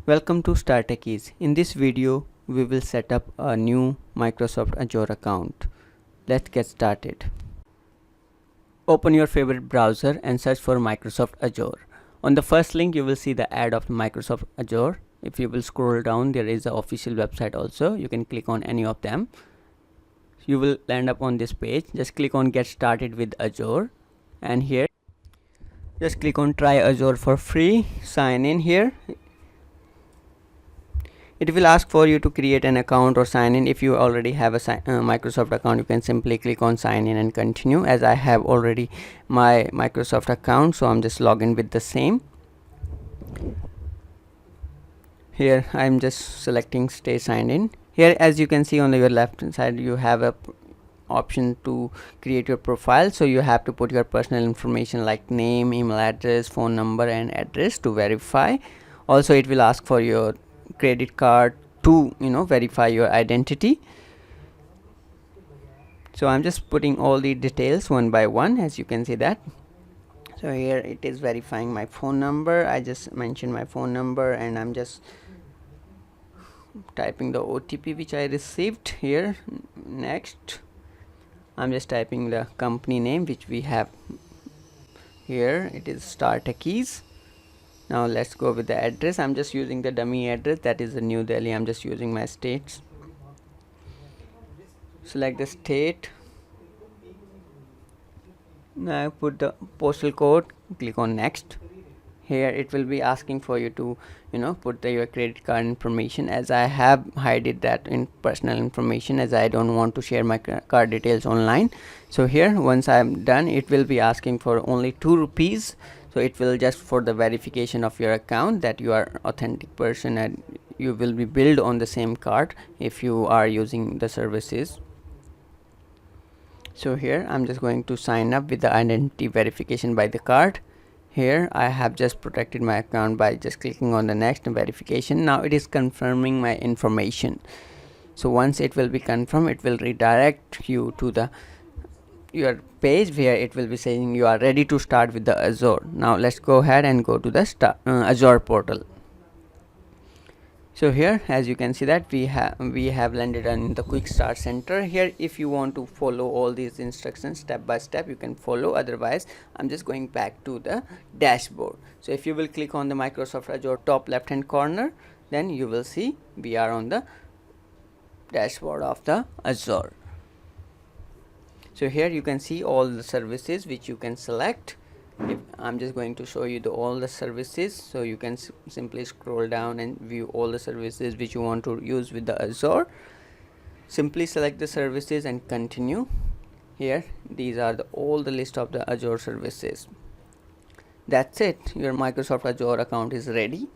Welcome to Startechies. In this video, we will set up a new Microsoft Azure account. Let's get started. Open your favorite browser and search for Microsoft Azure. On the first link, you will see the ad of Microsoft Azure. If you will scroll down, there is an official website also. You can click on any of them. You will land up on this page. Just click on Get Started with Azure, and here just click on Try Azure for free. Sign in here. It will ask for you to create an account or sign in. If you already have a Microsoft account, you can simply click on sign in and continue. As I have already my Microsoft account, so I'm just logging with the same. Here I'm just selecting stay signed in. Here, as you can see on your left hand side, you have a option to create your profile. So you have to put your personal information like name, email address, phone number and address to verify. Also, it will ask for your credit card to verify your identity. So I'm just putting all the details one by one, as you can see that. So here it is verifying my phone number. I just mentioned my phone number and I'm just typing the OTP which I received here. Next, I'm just typing the company name which we have here. It is Startechies. Now let's go with the address. I'm just using the dummy address, that is the New Delhi. I'm just using my states. Select the state. Now put the postal code, click on next. Here it will be asking for you to put your credit card information. As I have hidden that in personal information, as I don't want to share my card details online. So here, once I'm done, it will be asking for only 2 rupees. So it will just for the verification of your account that you are authentic person and you will be billed on the same card if you are using the services. So here I'm just going to sign up with the identity verification by the card. Here I have just protected my account by just clicking on the next verification. Now it is confirming my information. So once it will be confirmed, it will redirect you to your page where it will be saying you are ready to start with the Azure. Now let's go ahead and go to the Azure portal. So here, as you can see that we have landed in the quick start center. Here, if you want to follow all these instructions step by step, you can follow. Otherwise, I'm just going back to the dashboard. So if you will click on the Microsoft Azure top left hand corner, then you will see we are on the dashboard of the Azure. So here you can see all the services which you can select. I'm just going to show you all the services, so you can simply scroll down and view all the services which you want to use with the Azure. Simply select the services and continue. Here these are all the list of the Azure services. That's it, your Microsoft Azure account is ready.